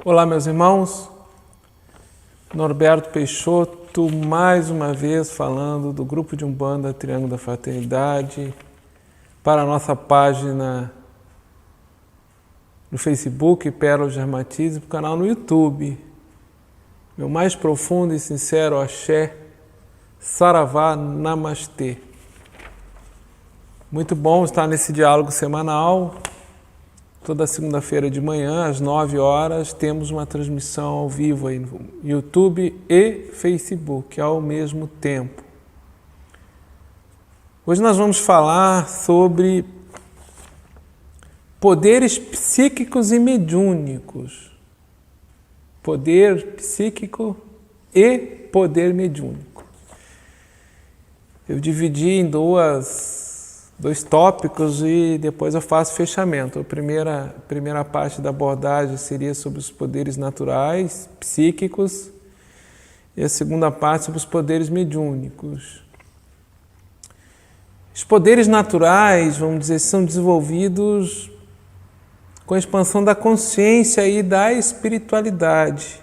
Olá, meus irmãos. Norberto Peixoto, mais uma vez falando do grupo de Umbanda Triângulo da Fraternidade para a nossa página no Facebook, Pérola de Hermetismo, para o canal no YouTube. Meu mais profundo e sincero axé, Saravá, Namastê. Muito bom estar nesse diálogo semanal. Toda segunda-feira de manhã, às 9 horas, temos uma transmissão ao vivo aí no YouTube e Facebook ao mesmo tempo. Hoje nós vamos falar sobre poderes psíquicos e mediúnicos. Poder psíquico e poder mediúnico. Eu dividi em dois tópicos e depois eu faço fechamento. A primeira parte da abordagem seria sobre os poderes naturais, psíquicos, e a segunda parte sobre os poderes mediúnicos. Os poderes naturais, vamos dizer, são desenvolvidos com a expansão da consciência e da espiritualidade.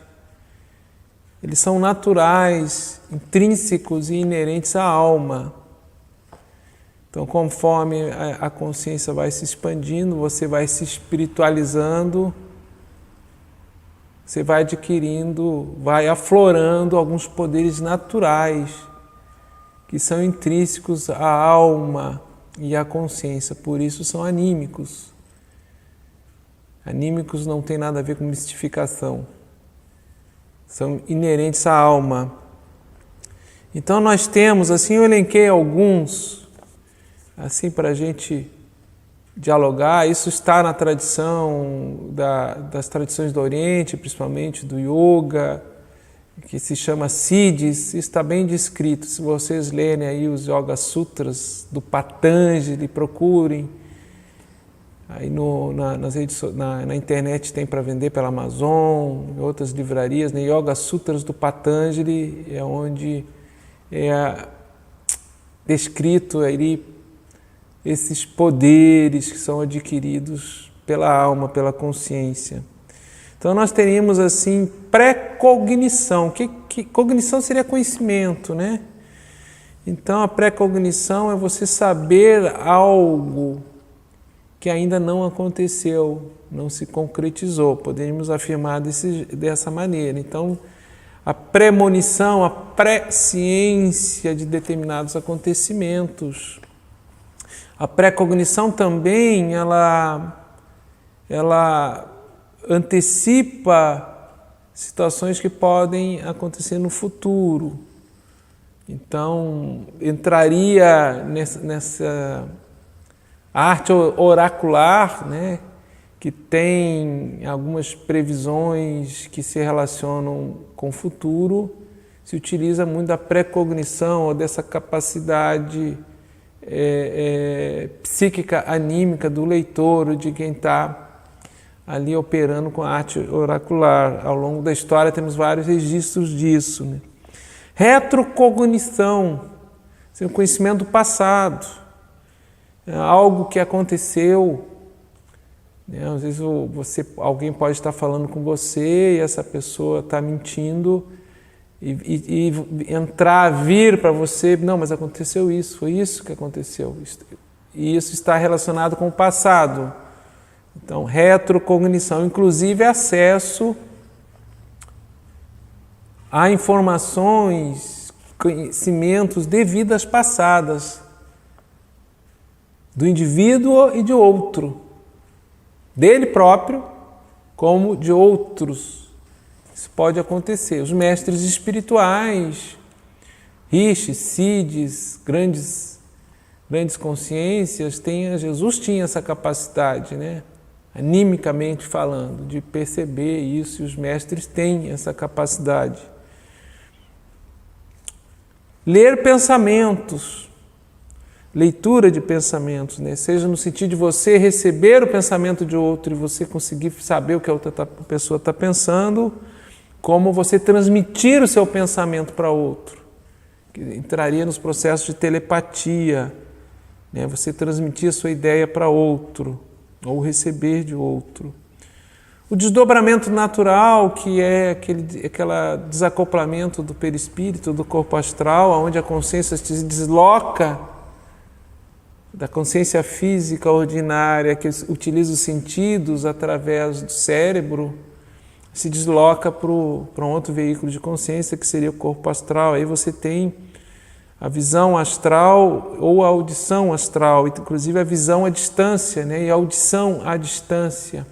Eles são naturais, intrínsecos e inerentes à alma. Então, conforme a consciência vai se expandindo, você vai se espiritualizando, você vai adquirindo, vai aflorando alguns poderes naturais que são intrínsecos à alma e à consciência, por isso são anímicos. Anímicos não tem nada a ver com mistificação, são inerentes à alma. Então nós temos, assim eu elenquei alguns, assim para a gente dialogar. Isso está na tradição das tradições do Oriente, principalmente do Yoga, que se chama Siddhis. Isso está bem descrito. Se vocês lerem aí os Yoga Sutras do Patanjali, procurem. Aí na internet tem para vender pela Amazon, em outras livrarias, né? Yoga Sutras do Patanjali é onde é descrito aí esses poderes que são adquiridos pela alma, pela consciência. Então nós teríamos assim pré-cognição. Cognição seria conhecimento, né? Então a pré-cognição é você saber algo que ainda não aconteceu, não se concretizou. Poderíamos afirmar dessa maneira. Então a premonição, a pré-ciência de determinados acontecimentos. A pré-cognição também, ela antecipa situações que podem acontecer no futuro. Então, entraria nessa arte oracular, né, que tem algumas previsões que se relacionam com o futuro, se utiliza muito da pré-cognição ou dessa capacidade psíquica, anímica do leitor, ou de quem está ali operando com a arte oracular. Ao longo da história temos vários registros disso, né? Retrocognição, o conhecimento do passado, algo que aconteceu, né? Às vezes alguém pode estar falando com você e essa pessoa está mentindo, e vir para você, não, mas aconteceu isso, foi isso que aconteceu, e isso está relacionado com o passado. Então, retrocognição, inclusive acesso a informações, conhecimentos de vidas passadas, do indivíduo e de outro, dele próprio como de outros. Isso pode acontecer. Os mestres espirituais, rishis, siddhis, grandes consciências, Jesus tinha essa capacidade, né? Animicamente falando, de perceber isso, e os mestres têm essa capacidade. Ler pensamentos, leitura de pensamentos, né? Seja no sentido de você receber o pensamento de outro e você conseguir saber o que a outra pessoa está pensando, como você transmitir o seu pensamento para outro, que entraria nos processos de telepatia, né? Você transmitir a sua ideia para outro, ou receber de outro. O desdobramento natural, que é aquele desacoplamento do perispírito, do corpo astral, onde a consciência se desloca da consciência física ordinária, que utiliza os sentidos através do cérebro, se desloca para um outro veículo de consciência, que seria o corpo astral. Aí você tem a visão astral ou a audição astral, inclusive a visão à distância, né? E a audição à distância,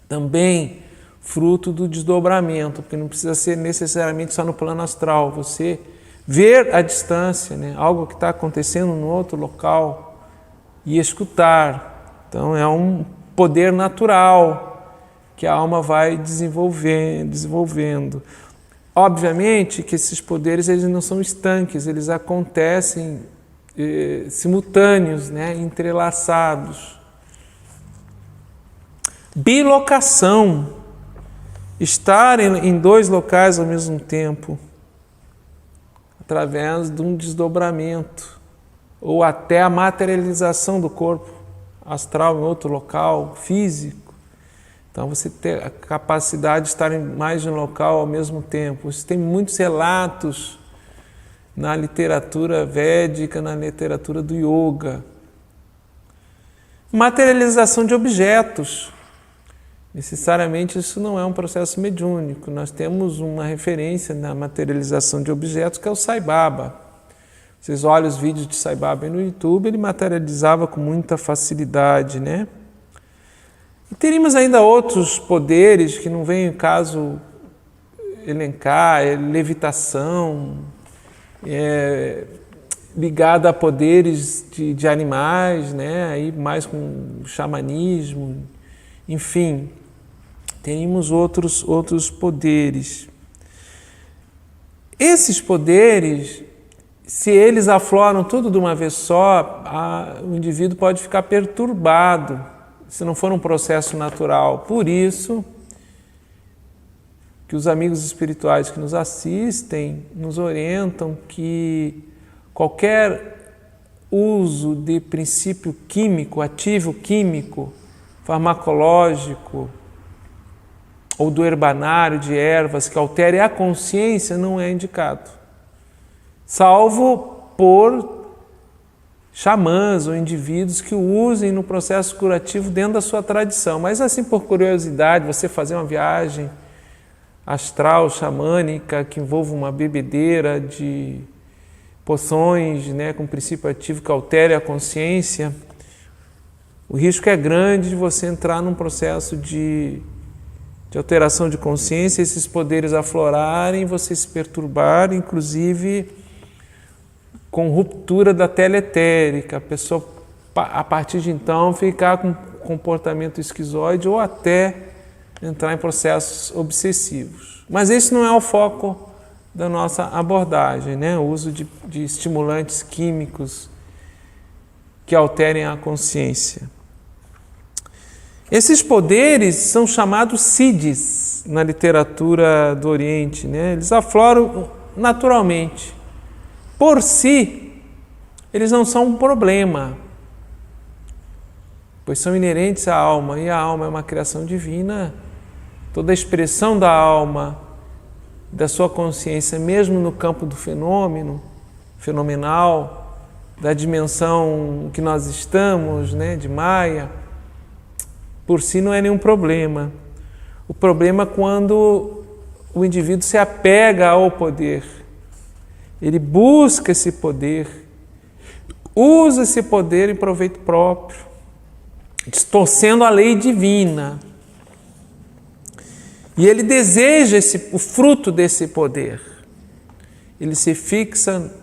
também fruto do desdobramento, porque não precisa ser necessariamente só no plano astral, você ver à distância, né? Algo que está acontecendo no outro local e escutar. Então é um poder natural que a alma vai desenvolvendo. Obviamente que esses poderes eles não são estanques, eles acontecem simultâneos, né? Entrelaçados. Bilocação, estar em dois locais ao mesmo tempo, através de um desdobramento, ou até a materialização do corpo astral em outro local físico. Então você tem a capacidade de estar em mais de um local ao mesmo tempo. Você tem muitos relatos na literatura védica, na literatura do yoga. Materialização de objetos. Necessariamente isso não é um processo mediúnico. Nós temos uma referência na materialização de objetos, que é o Sai Baba. Vocês olham os vídeos de Sai Baba no YouTube, ele materializava com muita facilidade, né? E teríamos ainda outros poderes que não vem em caso elencar, levitação, ligada a poderes de animais, né? Aí mais com xamanismo, enfim, teríamos outros poderes. Esses poderes, se eles afloram tudo de uma vez só, o indivíduo pode ficar perturbado, se não for um processo natural. Por isso que os amigos espirituais que nos assistem nos orientam que qualquer uso de princípio químico, ativo químico, farmacológico, ou do herbanário de ervas que altere a consciência não é indicado, salvo por xamãs ou indivíduos que o usem no processo curativo dentro da sua tradição. Mas assim, por curiosidade, você fazer uma viagem astral, xamânica, que envolva uma bebedeira de poções, né, com princípio ativo que altere a consciência, o risco é grande de você entrar num processo de alteração de consciência, esses poderes aflorarem, você se perturbar, inclusive com ruptura da teletérica, a pessoa a partir de então ficar com comportamento esquizoide ou até entrar em processos obsessivos. Mas esse não é o foco da nossa abordagem, né? O uso de estimulantes químicos que alterem a consciência. Esses poderes são chamados siddhis na literatura do Oriente, né? Eles afloram naturalmente. Por si, eles não são um problema, pois são inerentes à alma, e a alma é uma criação divina. Toda a expressão da alma, da sua consciência, mesmo no campo do fenomenal, da dimensão que nós estamos, né, de Maya, por si não é nenhum problema. O problema é quando o indivíduo se apega ao poder. Ele busca esse poder, usa esse poder em proveito próprio, distorcendo a lei divina. E ele deseja o fruto desse poder. Ele se fixa,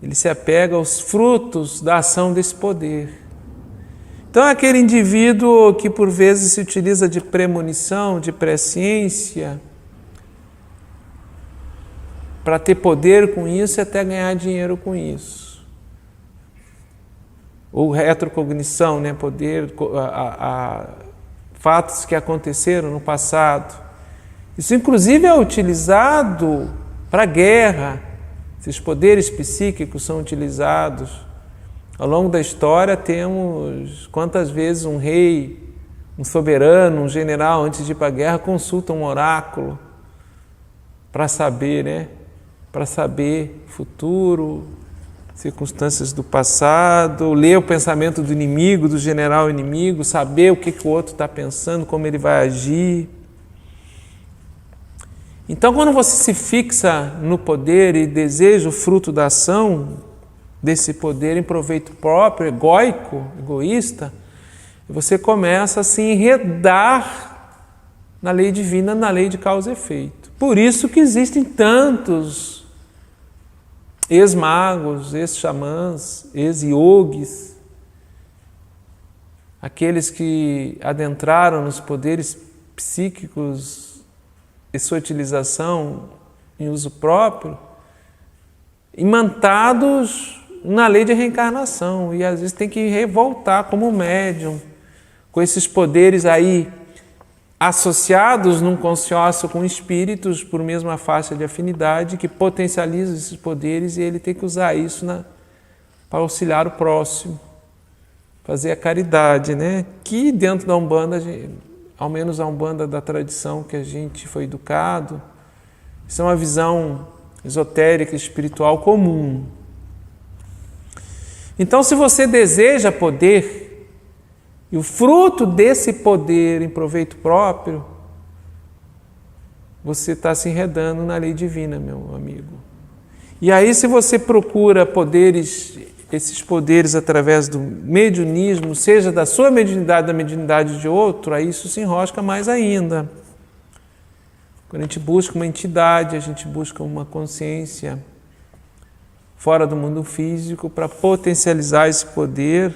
ele se apega aos frutos da ação desse poder. Então, aquele indivíduo que por vezes se utiliza de premonição, de presciência, para ter poder com isso e até ganhar dinheiro com isso. Ou retrocognição, né? Poder a fatos que aconteceram no passado. Isso, inclusive, é utilizado para a guerra. Esses poderes psíquicos são utilizados. Ao longo da história, temos quantas vezes um rei Um soberano, um general, antes de ir para a guerra, consulta um oráculo para saber, né? Para saber futuro, circunstâncias do passado, ler o pensamento do inimigo, do general inimigo, saber o que o outro está pensando, como ele vai agir. Então, quando você se fixa no poder e deseja o fruto da ação desse poder em proveito próprio, egóico, egoísta, você começa a se enredar na lei divina, na lei de causa e efeito. Por isso que existem tantos ex-magos, ex-xamãs, ex-yogis, aqueles que adentraram nos poderes psíquicos e sua utilização em uso próprio, imantados na lei de reencarnação, e às vezes tem que revoltar como médium, com esses poderes aí associados num consórcio com espíritos por mesma faixa de afinidade que potencializam esses poderes, e ele tem que usar isso para auxiliar o próximo, fazer a caridade, né? Que dentro da Umbanda, ao menos a Umbanda da tradição que a gente foi educado, isso é uma visão esotérica, espiritual comum. Então, se você deseja poder, e o fruto desse poder em proveito próprio, você está se enredando na lei divina, meu amigo. E aí, se você procura poderes, esses poderes através do mediunismo, seja da sua mediunidade, da mediunidade de outro, aí isso se enrosca mais ainda. Quando a gente busca uma entidade, a gente busca uma consciência fora do mundo físico para potencializar esse poder,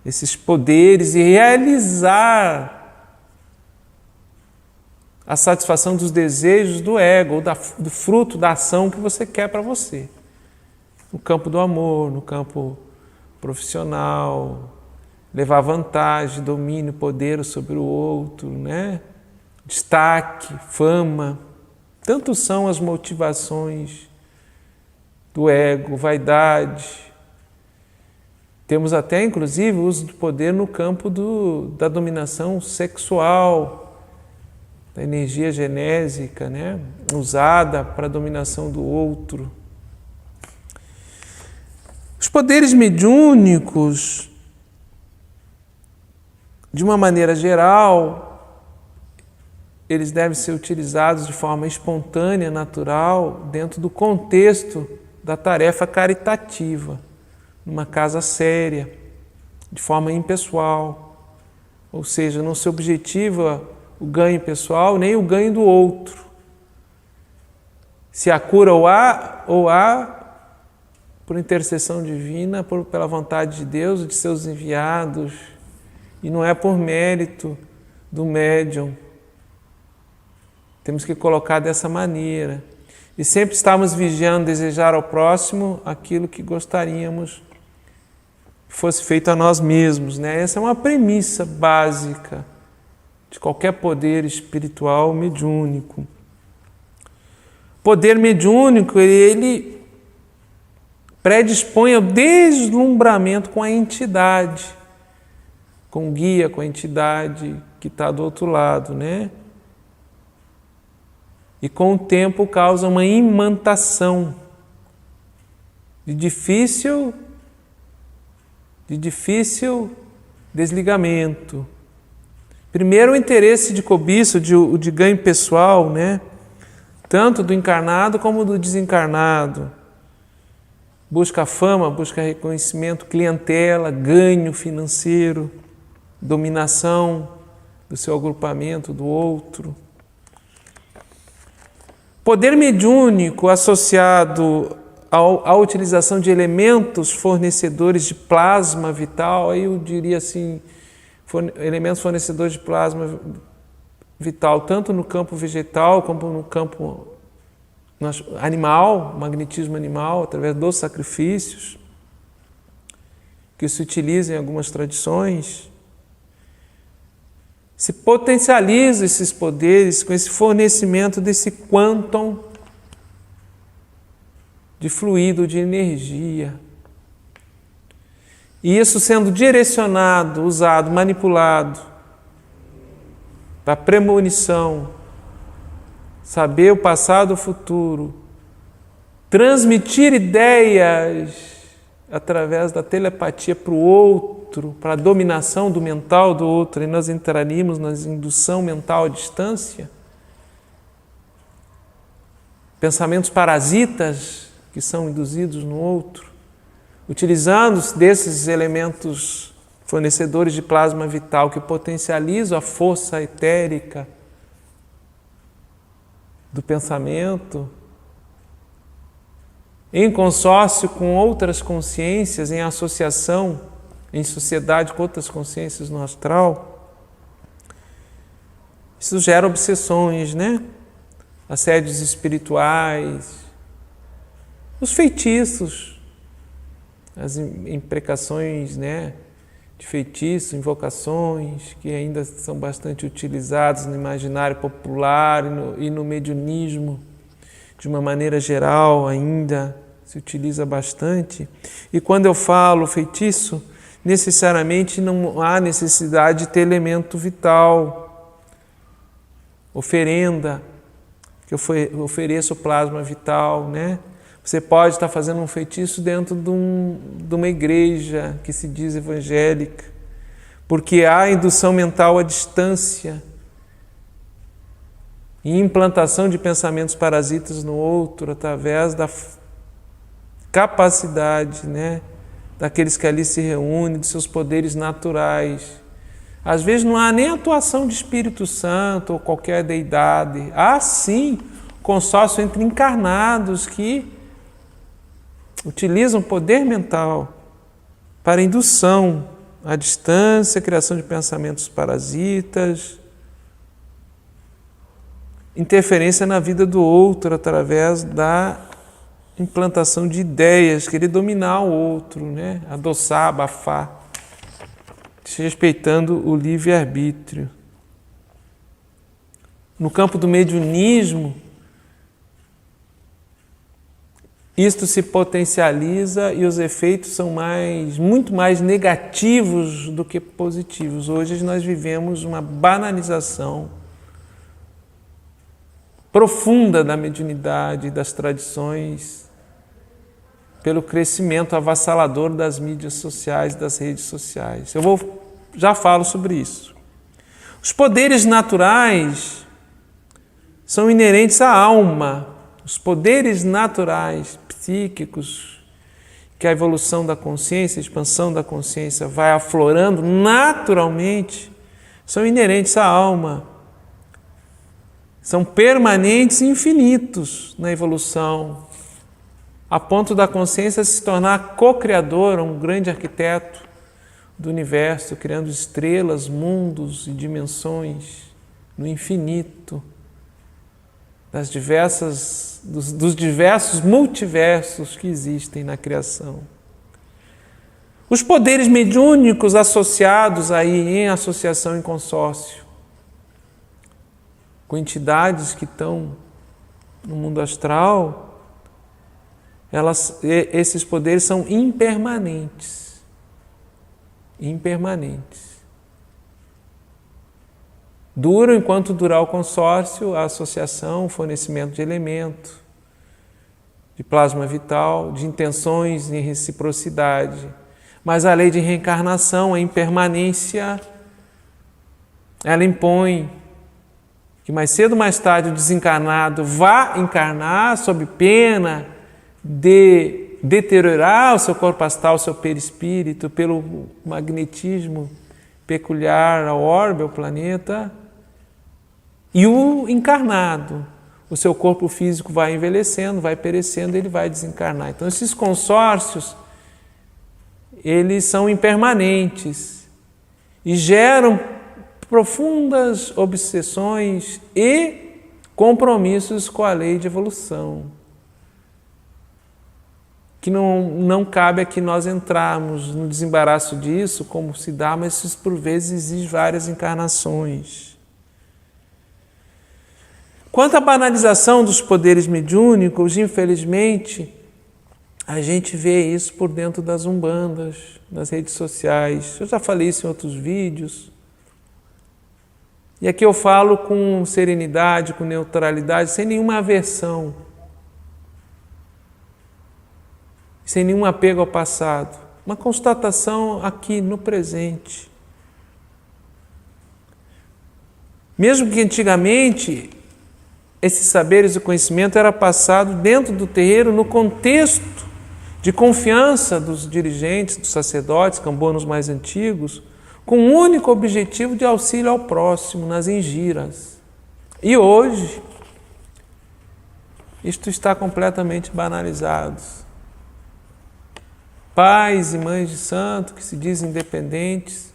esses poderes, e realizar a satisfação dos desejos do ego, ou do fruto da ação que você quer para você. No campo do amor, no campo profissional, levar vantagem, domínio, poder sobre o outro, né? Destaque, fama. Tanto são as motivações do ego, vaidade. Temos até, inclusive, o uso do poder no campo da dominação sexual, da energia genésica, né? Usada para a dominação do outro. Os poderes mediúnicos, de uma maneira geral, eles devem ser utilizados de forma espontânea, natural, dentro do contexto da tarefa caritativa, numa casa séria, de forma impessoal, ou seja, não se objetiva o ganho pessoal nem o ganho do outro. Se a cura ou há por intercessão divina, pela vontade de Deus, de seus enviados, e não é por mérito do médium. Temos que colocar dessa maneira. E sempre estamos vigiando, desejar ao próximo aquilo que gostaríamos que fosse feito a nós mesmos, né? Essa é uma premissa básica de qualquer poder espiritual mediúnico. Poder mediúnico, ele predispõe ao deslumbramento com a entidade, com o guia, com a entidade que está do outro lado, né? E com o tempo causa uma imantação de difícil desligamento. Primeiro, o interesse de cobiça, de ganho pessoal, né? Tanto do encarnado como do desencarnado. Busca fama, busca reconhecimento, clientela, ganho financeiro, dominação do seu agrupamento, do outro. Poder mediúnico associado à utilização de elementos fornecedores de plasma vital, aí eu diria assim, elementos fornecedores de plasma vital, tanto no campo vegetal como no campo animal, magnetismo animal, através dos sacrifícios, que se utiliza em algumas tradições. Se potencializa esses poderes com esse fornecimento desse quantum de fluido, de energia. E isso sendo direcionado, usado, manipulado da premonição, saber o passado e o futuro, transmitir ideias através da telepatia para o outro, para a dominação do mental do outro, e nós entraríamos na indução mental à distância, pensamentos parasitas que são induzidos no outro, utilizando-se desses elementos fornecedores de plasma vital que potencializam a força etérica do pensamento, em consórcio com outras consciências, em associação, em sociedade com outras consciências no astral. Isso gera obsessões, né? Assédios espirituais, os feitiços, as imprecações, né, de feitiços, invocações, que ainda são bastante utilizados no imaginário popular e no mediunismo, de uma maneira geral ainda se utiliza bastante. E quando eu falo feitiço, necessariamente não há necessidade de ter elemento vital, oferenda, que eu ofereço o plasma vital, né? Você pode estar fazendo um feitiço dentro de uma igreja que se diz evangélica, porque há indução mental à distância e implantação de pensamentos parasitas no outro através da capacidade, né, daqueles que ali se reúnem, de seus poderes naturais. Às vezes não há nem atuação de Espírito Santo ou qualquer deidade. Há sim consórcio entre encarnados que utilizam poder mental para indução à distância, criação de pensamentos parasitas, interferência na vida do outro através da implantação de ideias, querer dominar o outro, né? Adoçar, abafar, respeitando o livre-arbítrio. No campo do mediunismo, isto se potencializa e os efeitos são muito mais negativos do que positivos. Hoje nós vivemos uma banalização profunda da mediunidade, das tradições, pelo crescimento avassalador das mídias sociais, das redes sociais. Já falo sobre isso. Os poderes naturais são inerentes à alma. Os poderes naturais, psíquicos, que a evolução da consciência, a expansão da consciência vai aflorando naturalmente, são inerentes à alma. São permanentes e infinitos na evolução, a ponto da consciência se tornar co-criadora, um grande arquiteto do universo, criando estrelas, mundos e dimensões no infinito, dos diversos multiversos que existem na criação. Os poderes mediúnicos associados aí em associação, em consórcio, com entidades que estão no mundo astral, esses poderes são impermanentes. Impermanentes. Duram enquanto durar o consórcio, a associação, o fornecimento de elemento, de plasma vital, de intenções em reciprocidade. Mas a lei de reencarnação, a impermanência, ela impõe que mais cedo ou mais tarde o desencarnado vá encarnar sob pena de deteriorar o seu corpo astral, o seu perispírito, pelo magnetismo peculiar ao orbe, ao planeta. E o encarnado, o seu corpo físico vai envelhecendo, vai perecendo, ele vai desencarnar. Então esses consórcios, eles são impermanentes e geram profundas obsessões e compromissos com a lei de evolução, que não cabe aqui nós entrarmos no desembaraço disso, como se dá, mas isso por vezes exige várias encarnações. Quanto à banalização dos poderes mediúnicos, infelizmente, a gente vê isso por dentro das umbandas, nas redes sociais. Eu já falei isso em outros vídeos. E aqui eu falo com serenidade, com neutralidade, sem nenhuma aversão, sem nenhum apego ao passado. Uma constatação aqui no presente. Mesmo que antigamente esses saberes e conhecimento era passado dentro do terreiro, no contexto de confiança dos dirigentes, dos sacerdotes, cambonos mais antigos, com o único objetivo de auxílio ao próximo nas engiras. E hoje, isto está completamente banalizado. Pais e mães de santo que se dizem independentes,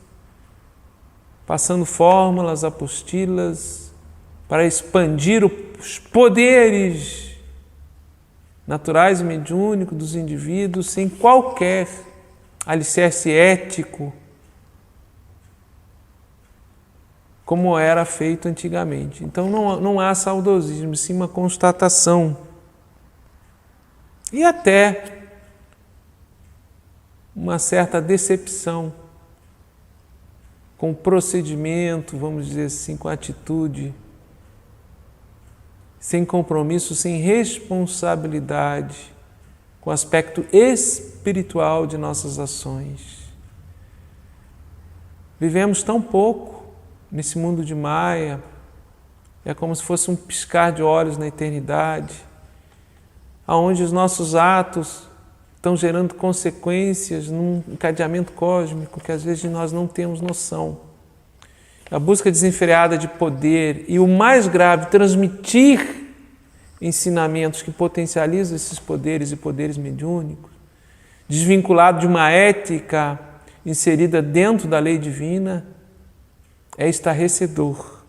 passando fórmulas, apostilas, para expandir os poderes naturais e mediúnicos dos indivíduos, sem qualquer alicerce ético, como era feito antigamente. Então não há saudosismo, sim uma constatação. E até uma certa decepção com o procedimento, vamos dizer assim, com a atitude, sem compromisso, sem responsabilidade com o aspecto espiritual de nossas ações. Vivemos tão pouco nesse mundo de Maia, é como se fosse um piscar de olhos na eternidade, onde os nossos atos estão gerando consequências num encadeamento cósmico que às vezes nós não temos noção. A busca desenfreada de poder e o mais grave, transmitir ensinamentos que potencializam esses poderes e poderes mediúnicos, desvinculado de uma ética inserida dentro da lei divina, é estarrecedor.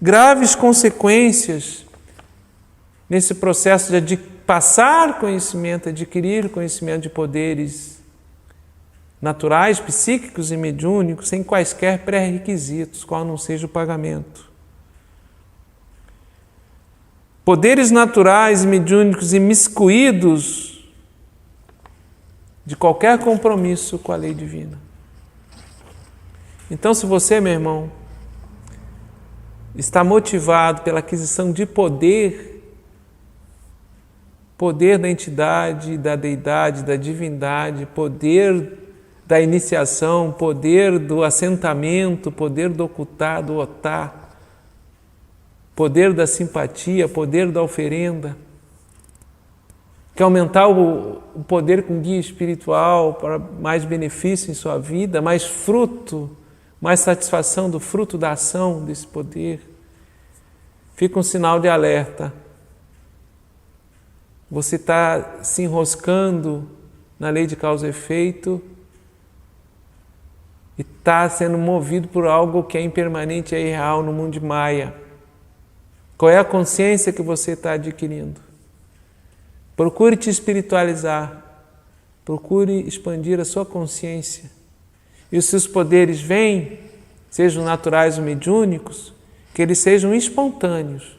Graves consequências nesse processo de passar conhecimento, adquirir conhecimento de poderes naturais, psíquicos e mediúnicos, sem quaisquer pré-requisitos, qual não seja o pagamento. Poderes naturais e mediúnicos imiscuídos de qualquer compromisso com a lei divina. Então, se você, meu irmão, está motivado pela aquisição de poder da entidade, da deidade, da divindade, poder da iniciação, poder do assentamento, poder do ocultar, do otar, poder da simpatia, poder da oferenda, quer aumentar o poder com guia espiritual para mais benefício em sua vida, mais fruto, mais satisfação do fruto da ação desse poder, fica um sinal de alerta. Você está se enroscando na lei de causa e efeito e está sendo movido por algo que é impermanente e é irreal no mundo de Maia. Qual é a consciência que você está adquirindo? Procure te espiritualizar, procure expandir a sua consciência. E os seus poderes vêm, sejam naturais ou mediúnicos, que eles sejam espontâneos,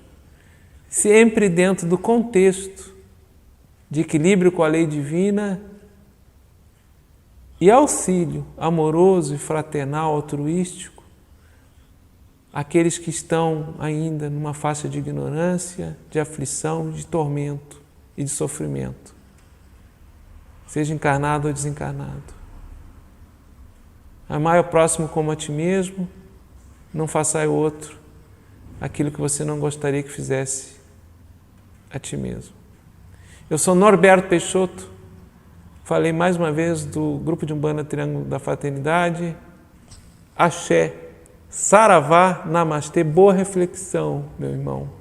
sempre dentro do contexto de equilíbrio com a lei divina e auxílio amoroso e fraternal, altruístico, àqueles que estão ainda numa faixa de ignorância, de aflição, de tormento e de sofrimento, seja encarnado ou desencarnado. Amai o próximo como a ti mesmo, não façai ao outro aquilo que você não gostaria que fizesse a ti mesmo. Eu sou Norberto Peixoto, falei mais uma vez do Grupo de Umbanda Triângulo da Fraternidade. Axé, Saravá, Namastê, boa reflexão, meu irmão.